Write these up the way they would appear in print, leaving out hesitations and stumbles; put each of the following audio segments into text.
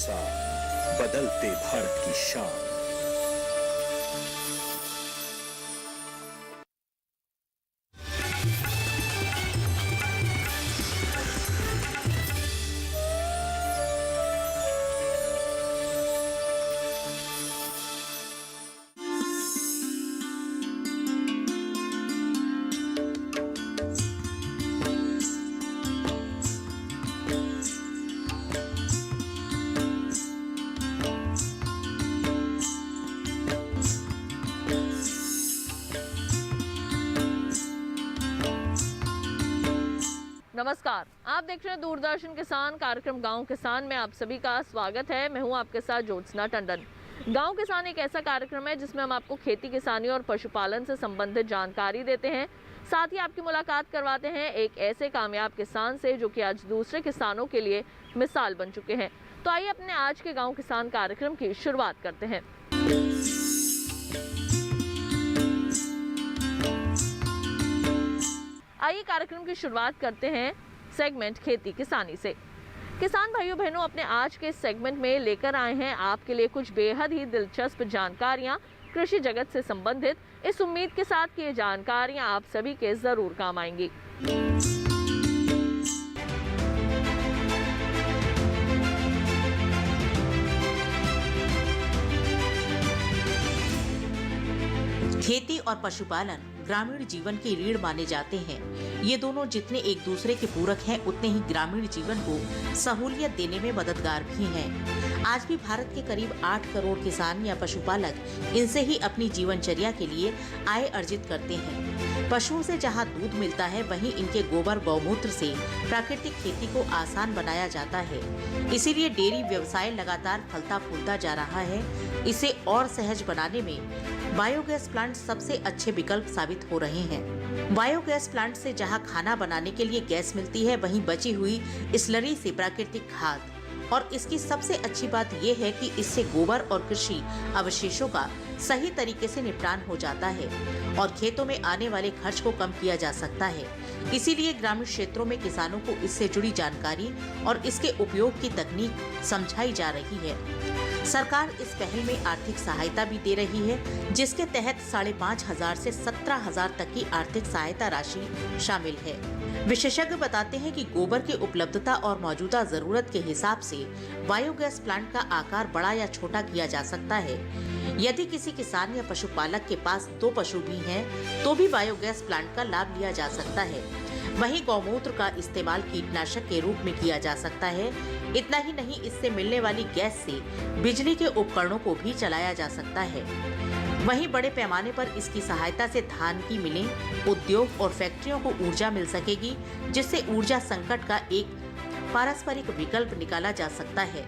भरोसा, बदलते भारत की शान। नमस्कार, आप देख रहे हैं दूरदर्शन किसान कार्यक्रम गांव किसान में आप सभी का स्वागत है। मैं हूं आपके साथ ज्योत्सना टंडन। गांव किसान एक ऐसा कार्यक्रम है जिसमें हम आपको खेती किसानी और पशुपालन से संबंधित जानकारी देते हैं। साथ ही आपकी मुलाकात करवाते हैं एक ऐसे कामयाब किसान से जो कि आज दूसरे किसानों के लिए मिसाल बन चुके हैं। तो आइए अपने आज के गाँव किसान कार्यक्रम की शुरुआत करते हैं। आइए कार्यक्रम की शुरुआत करते हैं सेगमेंट खेती किसानी से। किसान भाइयों बहनों, अपने आज के सेगमेंट में लेकर आए हैं आपके लिए कुछ बेहद ही दिलचस्प जानकारियां कृषि जगत से संबंधित, इस उम्मीद के साथ कि ये जानकारियां आप सभी के जरूर काम आएंगी। खेती और पशुपालन ग्रामीण जीवन की रीढ़ माने जाते हैं। ये दोनों जितने एक दूसरे के पूरक हैं, उतने ही ग्रामीण जीवन को सहूलियत देने में मददगार भी हैं। आज भी भारत के करीब 8 करोड़ किसान या पशुपालक इनसे ही अपनी जीवनचर्या के लिए आय अर्जित करते हैं। पशुओं से जहाँ दूध मिलता है, वहीं इनके गोबर गौमूत्र से प्राकृतिक खेती को आसान बनाया जाता है। इसीलिए डेयरी व्यवसाय लगातार फलता फूलता जा रहा है। इसे और सहज बनाने में बायोगैस प्लांट सबसे अच्छे विकल्प साबित हो रहे हैं। बायोगैस प्लांट से जहां खाना बनाने के लिए गैस मिलती है, वहीं बची हुई स्लरी से प्राकृतिक खाद। और इसकी सबसे अच्छी बात यह है कि इससे गोबर और कृषि अवशेषों का सही तरीके से निपटान हो जाता है और खेतों में आने वाले खर्च को कम किया जा सकता है। इसीलिए ग्रामीण क्षेत्रों में किसानों को इससे जुड़ी जानकारी और इसके उपयोग की तकनीक समझाई जा रही है। सरकार इस पहल में आर्थिक सहायता भी दे रही है, जिसके तहत 5,500 से 17,000 तक की आर्थिक सहायता राशि शामिल है। विशेषज्ञ बताते हैं कि गोबर की उपलब्धता और मौजूदा जरूरत के हिसाब से बायोगैस प्लांट का आकार बड़ा या छोटा किया जा सकता है। यदि किसी किसान या पशुपालक के पास 2 पशु भी हैं, तो भी बायोगैस प्लांट का लाभ लिया जा सकता है। वहीं गौमूत्र का इस्तेमाल कीटनाशक के रूप में किया जा सकता है। इतना ही नहीं, इससे मिलने वाली गैस से बिजली के उपकरणों को भी चलाया जा सकता है। वहीं बड़े पैमाने पर इसकी सहायता से धान की मिलें, उद्योग और फैक्ट्रियों को ऊर्जा मिल सकेगी, जिससे ऊर्जा संकट का एक पारस्परिक विकल्प निकाला जा सकता है।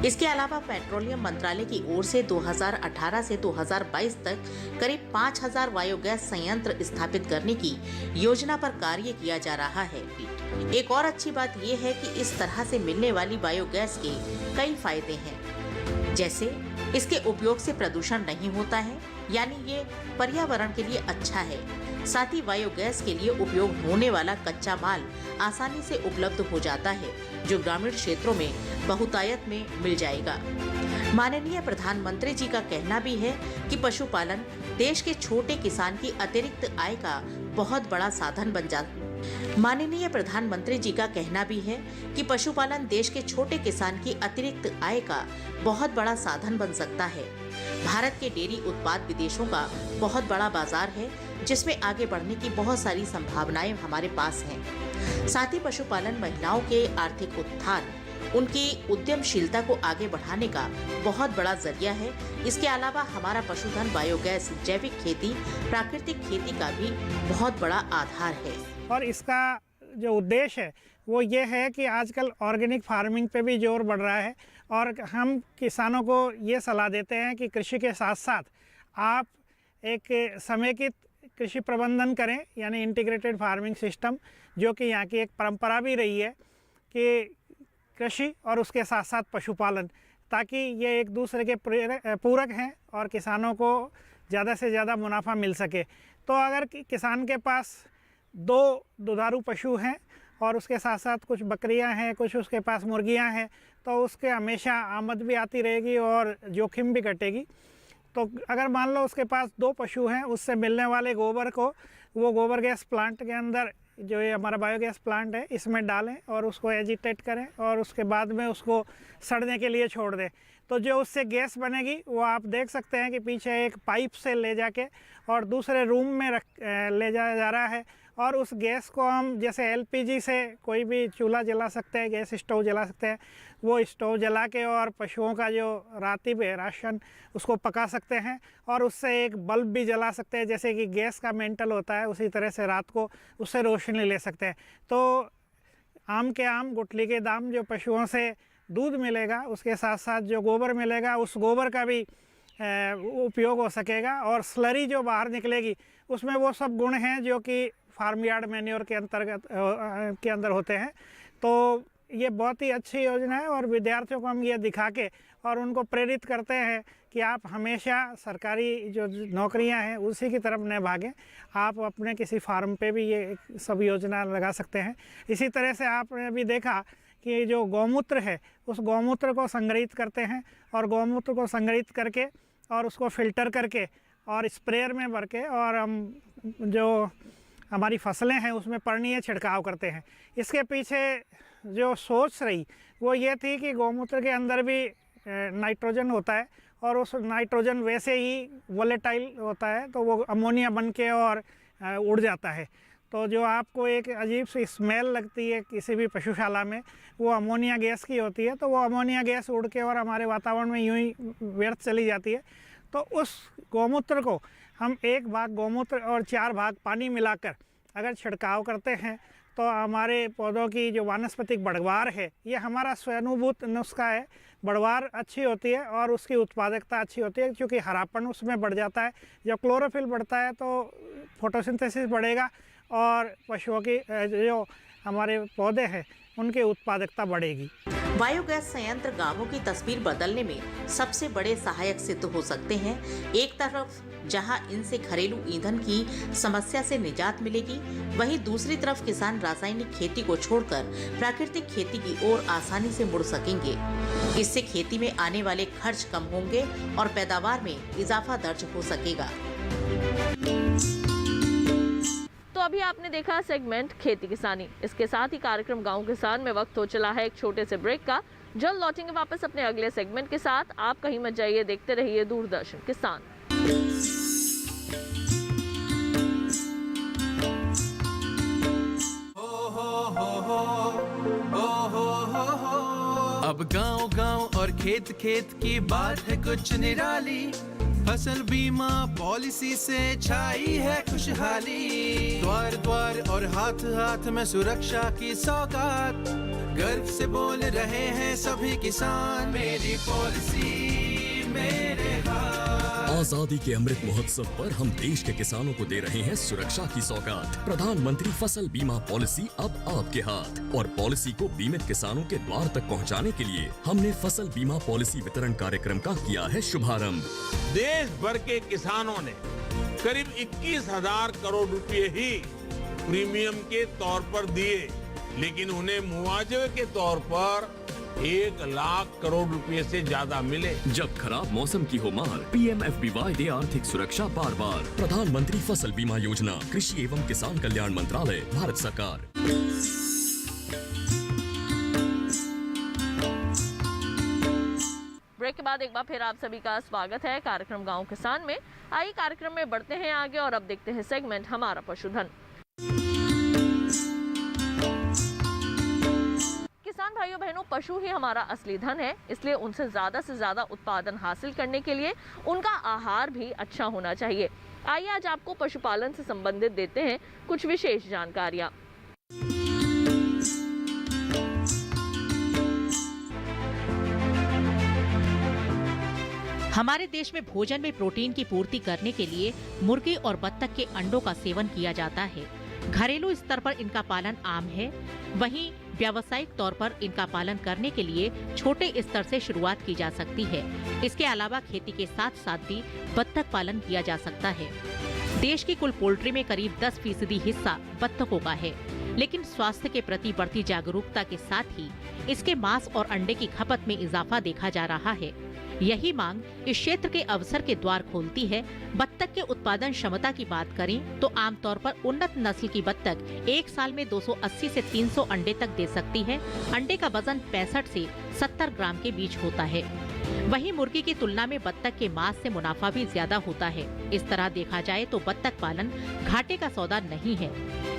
इसके अलावा पेट्रोलियम मंत्रालय की ओर से 2018 से 2022 तक करीब 5,000 बायोगैस संयंत्र स्थापित करने की योजना पर कार्य किया जा रहा है। एक और अच्छी बात यह है कि इस तरह से मिलने वाली बायोगैस के कई फायदे हैं, जैसे इसके उपयोग से प्रदूषण नहीं होता है, यानी ये पर्यावरण के लिए अच्छा है। साथ ही बायोगैस के लिए उपयोग होने वाला कच्चा माल आसानी से उपलब्ध हो जाता है, जो ग्रामीण क्षेत्रों में बहुतायत में मिल जाएगा। माननीय प्रधानमंत्री जी का कहना भी है कि पशुपालन देश के छोटे किसान की अतिरिक्त आय का बहुत बड़ा साधन बन जाता है। माननीय प्रधानमंत्री जी का कहना भी है कि पशुपालन देश के छोटे किसान की अतिरिक्त आय का बहुत बड़ा साधन बन सकता है। भारत के डेयरी उत्पाद विदेशों का बहुत बड़ा बाजार है, जिसमें आगे बढ़ने की बहुत सारी संभावनाएं हमारे पास हैं। साथ ही पशुपालन महिलाओं के आर्थिक उत्थान, उनकी उद्यमशीलता को आगे बढ़ाने का बहुत बड़ा जरिया है। इसके अलावा हमारा पशुधन बायोगैस, जैविक खेती, प्राकृतिक खेती का भी बहुत बड़ा आधार है। और इसका जो उद्देश्य है वो ये है कि आजकल ऑर्गेनिक फार्मिंग पे भी जोर बढ़ रहा है और हम किसानों को ये सलाह देते हैं कि कृषि के साथ साथ आप एक समेकित कृषि प्रबंधन करें, यानी इंटीग्रेटेड फार्मिंग सिस्टम, जो कि यहाँ की एक परंपरा भी रही है कि कृषि और उसके साथ साथ पशुपालन, ताकि ये एक दूसरे के पूरक हैं और किसानों को ज़्यादा से ज़्यादा मुनाफा मिल सके। तो अगर किसान के पास 2 दुधारू पशु हैं और उसके साथ साथ कुछ बकरियां हैं, कुछ उसके पास मुर्गियां हैं, तो उसके हमेशा आमद भी आती रहेगी और जोखिम भी घटेगी। तो अगर मान लो उसके पास 2 पशु हैं, उससे मिलने वाले गोबर को वो गोबर गैस प्लांट के अंदर, जो ये हमारा बायोगैस प्लांट है, इसमें डालें और उसको एजिटेट करें और उसके बाद में उसको सड़ने के लिए छोड़ दें। तो जो उससे गैस बनेगी वो आप देख सकते हैं कि पीछे एक पाइप से ले जाके और दूसरे रूम में ले जाया जा रहा है। और उस गैस को हम जैसे एलपीजी से कोई भी चूल्हा जला सकते हैं, गैस स्टोव जला सकते हैं, वो स्टोव जला के और पशुओं का जो रातिब है राशन उसको पका सकते हैं और उससे एक बल्ब भी जला सकते हैं। जैसे कि गैस का मेंटल होता है, उसी तरह से रात को उससे रोशनी ले सकते हैं। तो आम के आम गुठली के दाम, जो पशुओं से दूध मिलेगा उसके साथ साथ जो गोबर मिलेगा उस गोबर का भी उपयोग हो सकेगा। और स्लरी जो बाहर निकलेगी उसमें वो सब गुण हैं जो कि फार्म यार्ड मैन्योर के अंदर होते हैं। तो ये बहुत ही अच्छी योजना है और विद्यार्थियों को हम ये दिखा के और उनको प्रेरित करते हैं कि आप हमेशा सरकारी जो नौकरियां हैं उसी की तरफ न भागें, आप अपने किसी फार्म पे भी ये सब योजना लगा सकते हैं। इसी तरह से आपने भी देखा कि जो गौमूत्र है उस गौमूत्र को संग्रहित करते हैं और गौमूत्र को संग्रहित करके और उसको फ़िल्टर करके और स्प्रेयर में भर के और हम जो हमारी फसलें हैं उसमें पर्णीय छिड़काव करते हैं। इसके पीछे जो सोच रही वो ये थी कि गौमूत्र के अंदर भी नाइट्रोजन होता है और उस नाइट्रोजन वैसे ही वोलेटाइल होता है, तो वो अमोनिया बन के और उड़ जाता है। तो जो आपको एक अजीब सी स्मेल लगती है किसी भी पशुशाला में, वो अमोनिया गैस की होती है। तो वो अमोनिया गैस उड़ के और हमारे वातावरण में यूं ही व्यर्थ चली जाती है। तो उस गौमूत्र को हम 1 भाग गौमूत्र और 4 भाग पानी मिलाकर अगर छिड़काव करते हैं तो हमारे पौधों की जो वानस्पतिक बढ़वार है, ये हमारा स्वानुभूत नुस्खा है। बढ़वार अच्छी होती है और उसकी उत्पादकता अच्छी होती है क्योंकि हरापन उसमें बढ़ जाता है। जब क्लोरोफिल बढ़ता है तो फोटोसिंथेसिस बढ़ेगा और पशुओं की जो हमारे पौधे हैं उनकी उत्पादकता बढ़ेगी। बायोगैस संयंत्र गांवों की तस्वीर बदलने में सबसे बड़े सहायक सिद्ध हो सकते हैं। एक तरफ जहां इनसे घरेलू ईंधन की समस्या से निजात मिलेगी, वहीं दूसरी तरफ किसान रासायनिक खेती को छोड़कर प्राकृतिक खेती की ओर आसानी से मुड़ सकेंगे। इससे खेती में आने वाले खर्च कम होंगे और पैदावार में इजाफा दर्ज हो सकेगा। तो अभी आपने देखा सेगमेंट खेती किसानी। इसके साथ ही कार्यक्रम गांव किसान में वक्त हो चला है एक छोटे से ब्रेक का। जल्द लौटेंगे वापस अपने अगले सेगमेंट के साथ। आप कहीं मत जाइए, देखते रहिए दूरदर्शन किसान। अब गांव गांव और खेत खेत की बात है कुछ निराली। फसल बीमा पॉलिसी से छाई है खुशहाली। द्वार द्वार और हाथ हाथ में सुरक्षा की सौगात। गर्व से बोल रहे हैं सभी किसान, मेरी पॉलिसी मेरे हाथ। आजादी के अमृत महोत्सव पर हम देश के किसानों को दे रहे हैं सुरक्षा की सौगात। प्रधानमंत्री फसल बीमा पॉलिसी अब आपके हाथ। और पॉलिसी को बीमित किसानों के द्वार तक पहुंचाने के लिए हमने फसल बीमा पॉलिसी वितरण कार्यक्रम का किया है शुभारंभ। देश भर के किसानों ने करीब 21,000 करोड़ रुपए ही प्रीमियम के तौर पर दिए, लेकिन उन्हें मुआवजे के तौर पर 1 लाख करोड़ रुपए से ज्यादा मिले। जब खराब मौसम की हो मार, PMFBY दे आर्थिक सुरक्षा बार बार। प्रधानमंत्री फसल बीमा योजना, कृषि एवं किसान कल्याण मंत्रालय, भारत सरकार। ब्रेक के बाद एक बार फिर आप सभी का स्वागत है कार्यक्रम गांव किसान में। आइए कार्यक्रम में बढ़ते हैं आगे और अब देखते हैं सेगमेंट हमारा पशुधन। किसान भाइयों बहनों, पशु ही हमारा असली धन है, इसलिए उनसे से ज्यादा उत्पादन हासिल करने के लिए उनका आहार भी अच्छा होना चाहिए। आइए आज आपको पशुपालन से संबंधित देते हैं कुछ विशेष जानकारियां। हमारे देश में भोजन में प्रोटीन की पूर्ति करने के लिए मुर्गी और बत्तख के अंडों का सेवन किया जाता है। घरेलू स्तर पर इनका पालन आम है, वहीं व्यावसायिक तौर पर इनका पालन करने के लिए छोटे स्तर से शुरुआत की जा सकती है। इसके अलावा खेती के साथ साथ भी बत्तख पालन किया जा सकता है। देश की कुल पोल्ट्री में करीब 10% हिस्सा बत्तखों का है, लेकिन स्वास्थ्य के प्रति बढ़ती जागरूकता के साथ ही इसके मांस और अंडे की खपत में इजाफा देखा जा रहा है। यही मांग इस क्षेत्र के अवसर के द्वार खोलती है। बत्तख के उत्पादन क्षमता की बात करें तो आमतौर पर उन्नत नस्ल की बत्तख एक साल में 280 से 300 अंडे तक दे सकती है। अंडे का वजन 65 से 70 ग्राम के बीच होता है। वहीं मुर्गी की तुलना में बत्तख के मांस से मुनाफा भी ज्यादा होता है। इस तरह देखा जाए तो बत्तख पालन घाटे का सौदा नहीं है।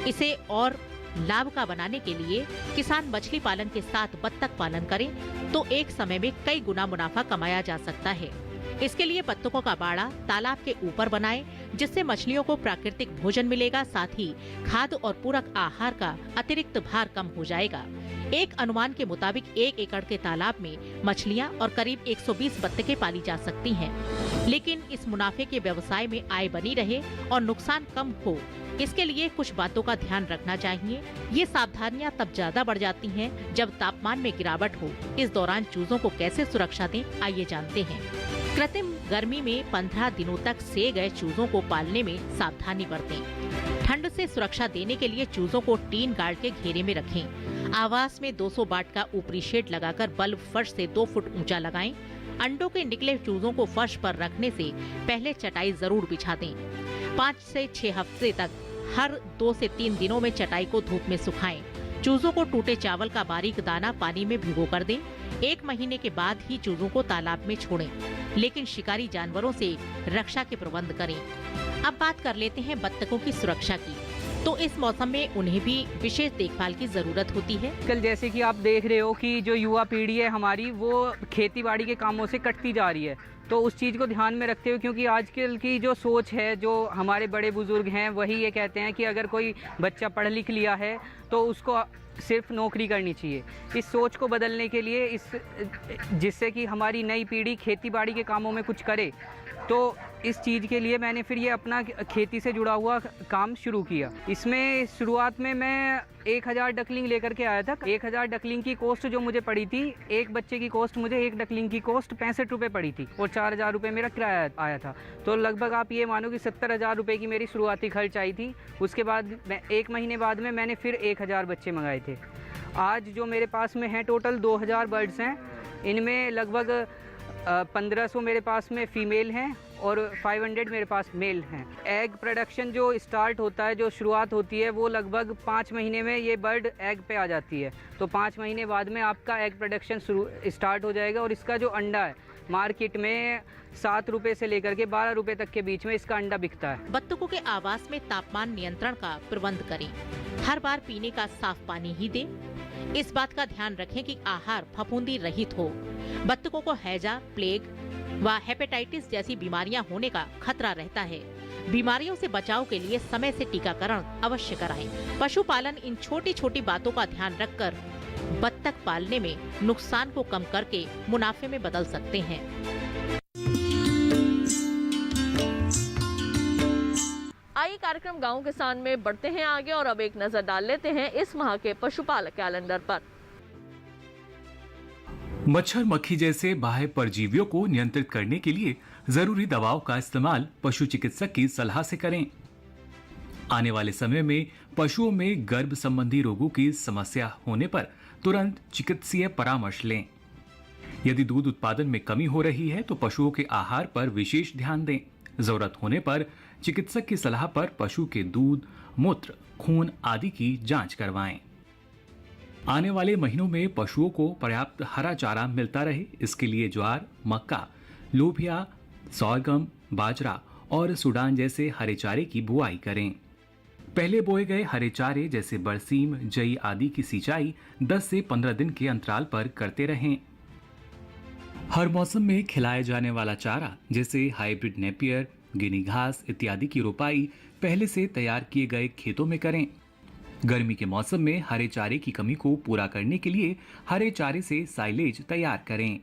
इसे और लाभ का बनाने के लिए किसान मछली पालन के साथ बत्तख पालन करें तो एक समय में कई गुना मुनाफा कमाया जा सकता है। इसके लिए बत्तखों का बाड़ा तालाब के ऊपर बनाएं, जिससे मछलियों को प्राकृतिक भोजन मिलेगा, साथ ही खाद्य और पूरक आहार का अतिरिक्त भार कम हो जाएगा। एक अनुमान के मुताबिक 1 एकड़ के तालाब में मछलियां और करीब 120 बत्तखें पाली जा सकती हैं। लेकिन इस मुनाफे के व्यवसाय में आय बनी रहे और नुकसान कम हो, इसके लिए कुछ बातों का ध्यान रखना चाहिए। ये सावधानियां तब ज्यादा बढ़ जाती हैं जब तापमान में गिरावट हो। इस दौरान चूजों को कैसे सुरक्षा दें, आइए जानते हैं। कृत्रिम गर्मी में 15 दिनों तक सेए गए चूजों को पालने में सावधानी बरतें। ठंड से सुरक्षा देने के लिए चूजों को टीन गार्ड के घेरे में रखें। आवास में 200 वाट का ऊपरी शेड लगाकर बल्ब फर्श से 2 फुट ऊंचा लगाएं। अंडों के निकले चूजों को फर्श पर रखने से पहले चटाई जरूर बिछा दें। 5 से 6 हफ्ते तक हर 2 से 3 दिनों में चटाई को धूप में सुखाएं। चूजों को टूटे चावल का बारीक दाना पानी में भिगो कर दें। 1 महीने के बाद ही चूजों को तालाब में छोड़ें, लेकिन शिकारी जानवरों से रक्षा के प्रबंध करें। अब बात कर लेते हैं बत्तखों की सुरक्षा की। तो इस मौसम में उन्हें भी विशेष देखभाल की जरूरत होती है। कल जैसे कि आप देख रहे हो कि जो युवा पीढ़ी है हमारी, वो खेती बाड़ी के कामों से कटती जा रही है। तो उस चीज़ को ध्यान में रखते हुए, क्योंकि आजकल की जो सोच है, जो हमारे बड़े बुजुर्ग हैं, वही ये कहते हैं कि अगर कोई बच्चा पढ़ लिख लिया है तो उसको सिर्फ नौकरी करनी चाहिए। इस सोच को बदलने के लिए जिससे कि हमारी नई पीढ़ी खेती बाड़ी के कामों में कुछ करे, तो इस चीज़ के लिए मैंने फिर ये अपना खेती से जुड़ा हुआ काम शुरू किया। इसमें शुरुआत में मैं 1000 डकलिंग लेकर के आया था। 1000 डकलिंग की कॉस्ट जो मुझे पड़ी थी, एक बच्चे की कॉस्ट, मुझे एक डकलिंग की कॉस्ट 65 रुपये पड़ी थी और 4000 रुपये मेरा किराया आया था। तो लगभग आप ये मानो कि 70,000 रुपये की मेरी शुरुआती खर्च आई थी। उसके बाद 1 महीने बाद में मैंने फिर 1000 बच्चे मंगाए थे। आज जो मेरे पास में हैं टोटल 2000 बर्ड्स हैं। इनमें लगभग 1500 मेरे पास में फ़ीमेल हैं और 500 मेरे पास मेल हैं। एग प्रोडक्शन जो स्टार्ट होता है, जो शुरुआत होती है, वो लगभग 5 महीने में ये बर्ड एग पे आ जाती है। तो 5 महीने बाद में आपका एग प्रोडक्शन स्टार्ट हो जाएगा और इसका जो अंडा है मार्केट में 7 रुपये से लेकर के 12 रुपये तक के बीच में इसका अंडा बिकता है। बत्तखों के आवास में तापमान नियंत्रण का प्रबंध करें। हर बार पीने का साफ पानी ही दें। इस बात का ध्यान रखें कि आहार फफूंदी रहित हो। बत्तखों को हैजा, प्लेग व हेपेटाइटिस जैसी बीमारियां होने का खतरा रहता है। बीमारियों से बचाव के लिए समय से टीकाकरण अवश्य कराएं। पशुपालन इन छोटी छोटी बातों का ध्यान रखकर बत्तख पालने में नुकसान को कम करके मुनाफे में बदल सकते हैं। आइए कार्यक्रम गांव किसान में बढ़ते हैं आगे और अब एक नजर डाल लेते हैं इस माह के पशुपालक कैलेंडर पर। मच्छर मक्खी जैसे बाह्य परजीवियों को नियंत्रित करने के लिए जरूरी दवाओं का इस्तेमाल पशु चिकित्सक की सलाह से करें। आने वाले समय में पशुओं में गर्भ संबंधी रोगों की समस्या होने पर तुरंत चिकित्सीय परामर्श लें। यदि दूध उत्पादन में कमी हो रही है तो पशुओं के आहार पर विशेष ध्यान दें। जरूरत होने पर चिकित्सक की सलाह पर पशु के दूध, मूत्र, खून आदि की जांच करवाएं। आने वाले महीनों में पशुओं को पर्याप्त हरा चारा मिलता रहे, इसके लिए ज्वार, मक्का, लोबिया, सोरगम, बाजरा और सूडान जैसे हरे चारे की बुआई करें। पहले बोए गए हरे चारे जैसे बरसीम, जई आदि की सिंचाई 10 से 15 दिन के अंतराल पर करते रहें। हर मौसम में खिलाया जाने वाला चारा जैसे हाइब्रिड नेपियर, गिनी घास इत्यादि की रोपाई पहले से तैयार किए गए खेतों में करें। गर्मी के मौसम में हरे चारे की कमी को पूरा करने के लिए हरे चारे से साइलेज तैयार करें।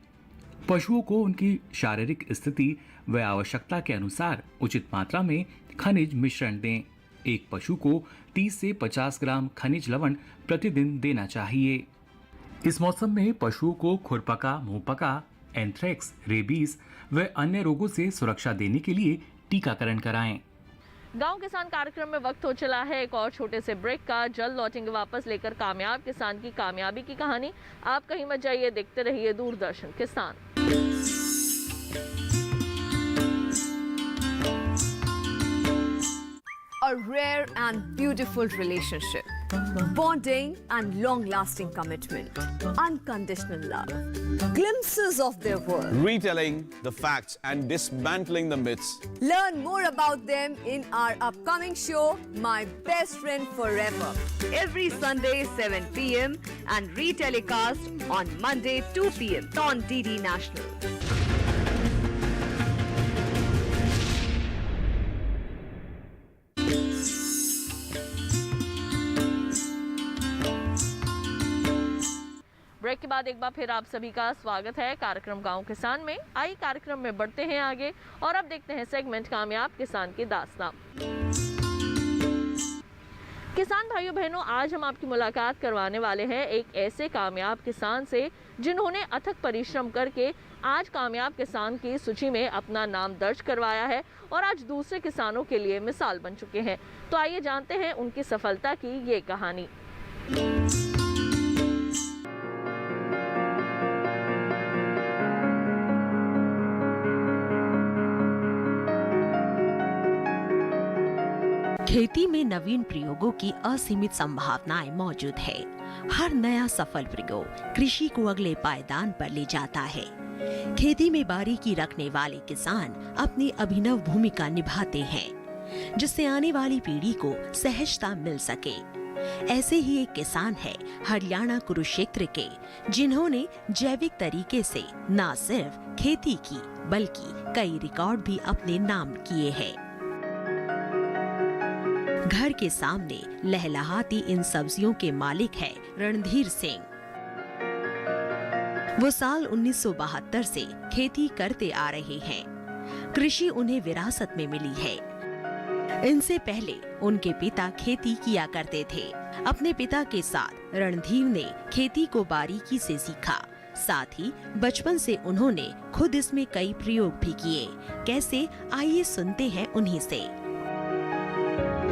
पशुओं को उनकी शारीरिक स्थिति व आवश्यकता के अनुसार उचित मात्रा में खनिज मिश्रण दें। एक पशु को 30 से 50 ग्राम खनिज लवण प्रतिदिन देना चाहिए। इस मौसम में पशुओं को खुरपका, मुंहपका, एंथ्रेक्स, रेबीज व अन्य रोगों से सुरक्षा देने के लिए टीकाकरण कराएं। गांव किसान कार्यक्रम में वक्त हो चला है एक और छोटे से ब्रेक का। जल्द लौटेंगे वापस लेकर कामयाब किसान की कामयाबी की कहानी। आप कहीं मत जाइए, देखते रहिए दूरदर्शन किसान। A rare and beautiful relationship, bonding and long-lasting commitment, unconditional love, glimpses of their world. Retelling the facts and dismantling the myths. Learn more about them in our upcoming show, My Best Friend Forever, every Sunday 7 p.m. and retelecast on Monday 2 p.m. on DD National. Break के बाद एक बार फिर आप सभी का स्वागत है कार्यक्रम गांव किसान में। आइए कार्यक्रम में बढ़ते हैं आगे और अब देखते हैं सेगमेंट कामयाब किसान की दास्तां। किसान भाइयों बहनों, आज हम आपकी मुलाकात करवाने वाले हैं एक ऐसे कामयाब किसान से जिन्होंने अथक परिश्रम करके आज कामयाब किसान की सूची में अपना नाम दर्ज करवाया है और आज दूसरे किसानों के लिए मिसाल बन चुके हैं। तो आइए जानते हैं उनकी सफलता की ये कहानी। खेती में नवीन प्रयोगों की असीमित संभावनाएं मौजूद है। हर नया सफल प्रयोग कृषि को अगले पायदान पर ले जाता है। खेती में बारीकी रखने वाले किसान अपनी अभिनव भूमिका निभाते हैं, जिससे आने वाली पीढ़ी को सहजता मिल सके। ऐसे ही एक किसान है हरियाणा कुरुक्षेत्र के, जिन्होंने जैविक तरीके से न सिर्फ खेती की बल्कि कई रिकॉर्ड भी अपने नाम किए हैं। घर के सामने लहलहाती इन सब्जियों के मालिक है रणधीर सिंह। वो साल 1972 से खेती करते आ रहे हैं। कृषि उन्हें विरासत में मिली है। इनसे पहले उनके पिता खेती किया करते थे। अपने पिता के साथ रणधीर ने खेती को बारीकी से सीखा। साथ ही बचपन से उन्होंने खुद इसमें कई प्रयोग भी किए। कैसे, आइए सुनते हैं उन्हीं से।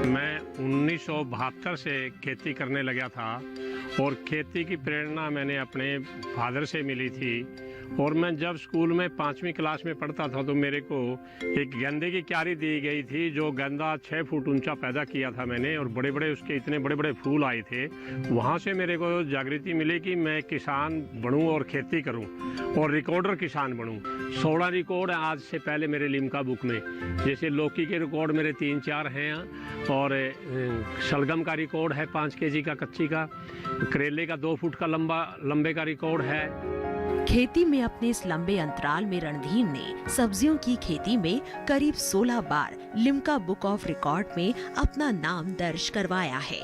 मैं 1972 से खेती करने लगा था और खेती की प्रेरणा मैंने अपने फादर से मिली थी। और मैं जब स्कूल में 5वीं क्लास में पढ़ता था तो मेरे को एक गेंदे की क्यारी दी गई थी, जो गेंदा 6 फुट ऊंचा पैदा किया था मैंने, और बड़े बड़े उसके इतने बड़े बड़े फूल आए थे। वहाँ से मेरे को जागृति मिली कि मैं किसान बनूं और खेती करूं और रिकॉर्डर किसान बनूं। 16 रिकॉर्ड आज से पहले मेरे लिम्का बुक में, जैसे लौकी के रिकॉर्ड मेरे 3-4 हैं और शलगम का रिकॉर्ड है 5 kg का कच्ची का, करेले का 2 फुट का लंबे का रिकॉर्ड है। खेती में अपने इस लंबे अंतराल में रणधीर ने सब्जियों की खेती में करीब 16 बार लिम्का बुक ऑफ रिकॉर्ड में अपना नाम दर्ज करवाया है।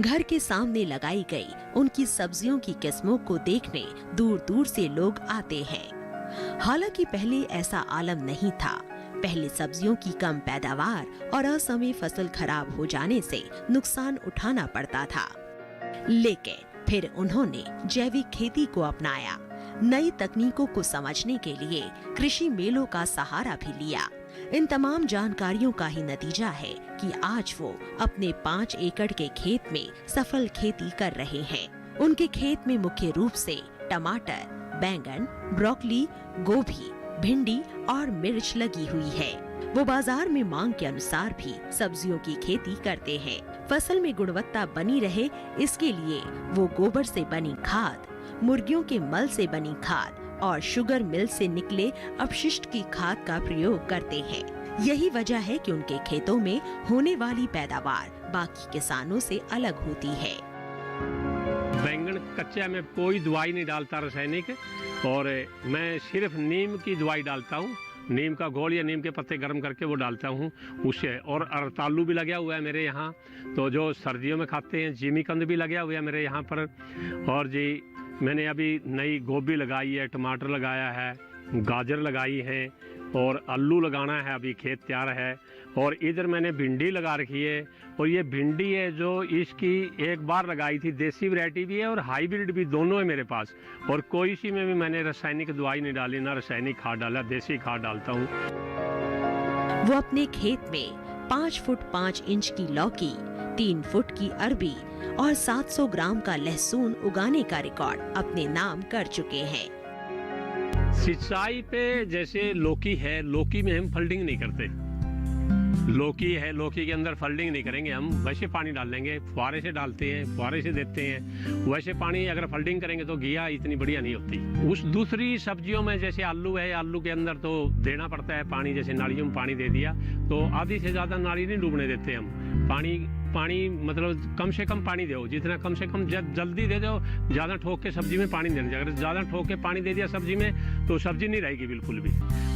घर के सामने लगाई गई उनकी सब्जियों की किस्मों को देखने दूर दूर से लोग आते हैं। हालांकि पहले ऐसा आलम नहीं था। पहले सब्जियों की कम पैदावार और असमय फसल खराब हो जाने से नुकसान उठाना पड़ता था। लेकिन फिर उन्होंने जैविक खेती को अपनाया। नई तकनीकों को समझने के लिए कृषि मेलों का सहारा भी लिया। इन तमाम जानकारियों का ही नतीजा है कि आज वो अपने 5 एकड़ के खेत में सफल खेती कर रहे हैं। उनके खेत में मुख्य रूप से टमाटर, बैंगन, ब्रोकली, गोभी, भिंडी और मिर्च लगी हुई है। वो बाजार में मांग के अनुसार भी सब्जियों की खेती करते हैं। फसल में गुणवत्ता बनी रहे, इसके लिए वो गोबर से बनी खाद, मुर्गियों के मल से बनी खाद और शुगर मिल से निकले अपशिष्ट की खाद का प्रयोग करते हैं। यही वजह है कि उनके खेतों में होने वाली पैदावार बाकी किसानों से अलग होती है। बैंगन कच्चा में कोई दवाई नहीं डालता रासायनिक, और मैं सिर्फ नीम की दवाई डालता हूँ। नीम का घोल या नीम के पत्ते गर्म करके वो डालता हूँ उससे। और रतालू भी लगा हुआ है मेरे यहाँ, तो जो सर्दियों में खाते हैं। जिमीकंद भी लगा हुआ है मेरे यहाँ पर। और जी मैंने अभी नई गोभी लगाई है, टमाटर लगाया है, गाजर लगाई है और आलू लगाना है, अभी खेत तैयार है। और इधर मैंने भिंडी लगा रखी है। और ये भिंडी है जो इसकी एक बार लगाई थी, देसी वैरायटी भी है और हाइब्रिड भी, दोनों है मेरे पास। और कोई सी में भी मैंने रासायनिक दवाई नहीं डाली, ना रासायनिक खाद डाला, देसी खाद डालता हूँ। वो अपने खेत में 5 फुट 5 इंच की लौकी, 3 फुट की अरबी और 700 ग्राम का लहसुन उगाने का रिकॉर्ड अपने नाम कर चुके हैं। सिंचाई पे जैसे लौकी है, लौकी में हम फल्डिंग नहीं करते। लौकी है, लौकी के अंदर फल्डिंग नहीं करेंगे हम, वैसे पानी डाल देंगे, फुहारे से डालते हैं, फुहारे से देते हैं। वैसे पानी अगर फल्डिंग करेंगे तो घिया इतनी बढ़िया नहीं होती। उस दूसरी सब्जियों में जैसे आलू है, आलू के अंदर तो देना पड़ता है पानी, जैसे नालियों में पानी दे दिया तो आधी से ज़्यादा नाली नहीं डूबने देते हम। पानी मतलब कम से कम पानी दो, जितना कम से कम जल्दी दे दो, ज़्यादा ठोक के सब्जी में पानी देना चाहिए। अगर ज़्यादा ठोक के पानी दे दिया सब्जी में तो सब्जी नहीं रहेगी बिल्कुल भी।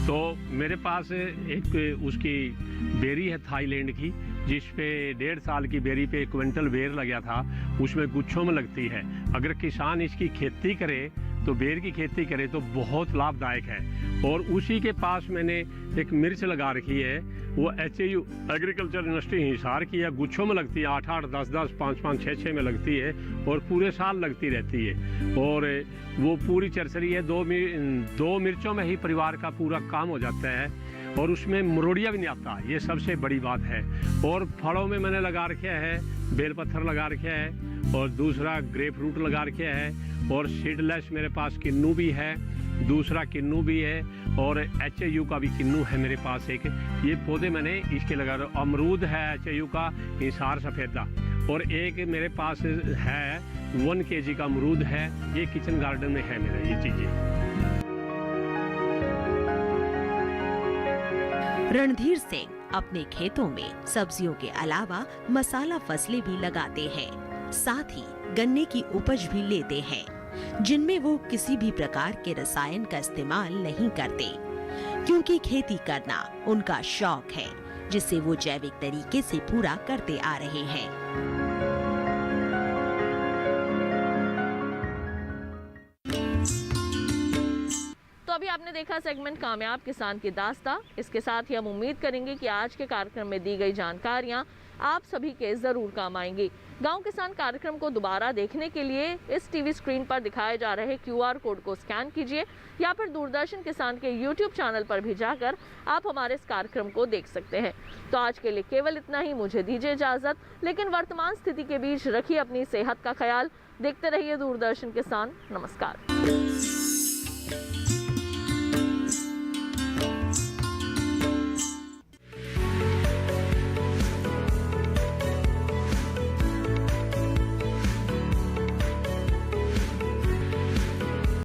तो मेरे पास एक उसकी बेरी है थाईलैंड की, जिस पे 1.5 साल की बेरी पे 1 क्विंटल बेर लगा था, उसमें गुच्छों में लगती है। अगर किसान इसकी खेती करे तो बेर की खेती करे तो बहुत लाभदायक है। और उसी के पास मैंने एक मिर्च लगा रखी है, वो HAU एग्रीकल्चर यूनिवर्सिटी हिसार की है, गुच्छों में लगती है, 8-8, 10-10, 5-5, 6-6 में लगती है और पूरे साल लगती रहती है। और वो पूरी चरसरी है, दो मिर्चों में ही परिवार का पूरा काम हो जाता है और उसमें मरोड़िया भी नहीं आता, ये सबसे बड़ी बात है। और फलों में मैंने लगा रखे है, बेलपत्थर लगा रखे है और दूसरा ग्रेप फ्रूट लगा रखे है और सीडलेस मेरे पास किन्नू भी है, दूसरा किन्नू भी है और HAU का भी किन्नू है मेरे पास एक। ये पौधे मैंने इसके लगा रहे। अमरूद है HAU का, हिसार सफ़ेदा, और एक मेरे पास है 1 kg का अमरूद है। ये किचन गार्डन में है मेरा ये चीज़ें। रणधीर सिंह अपने खेतों में सब्जियों के अलावा मसाला फसलें भी लगाते हैं, साथ ही गन्ने की उपज भी लेते हैं, जिनमें वो किसी भी प्रकार के रसायन का इस्तेमाल नहीं करते, क्योंकि खेती करना उनका शौक है, जिसे वो जैविक तरीके से पूरा करते आ रहे हैं। तो अभी आपने देखा सेगमेंट कामयाब किसान की दास्तां। इसके साथ ही हम उम्मीद करेंगे कि आज के कार्यक्रम में दी गई जानकारियां आप सभी के जरूर काम आएंगी। गांव किसान कार्यक्रम को दोबारा देखने के लिए इस टीवी स्क्रीन पर दिखाए जा रहे QR कोड को स्कैन कीजिए या फिर दूरदर्शन किसान के YouTube चैनल पर भी जाकर आप हमारे इस कार्यक्रम को देख सकते हैं। तो आज के लिए केवल इतना ही, मुझे दीजिए इजाजत, लेकिन वर्तमान स्थिति के बीच रखिए अपनी सेहत का ख्याल। देखते रहिए दूरदर्शन किसान। नमस्कार।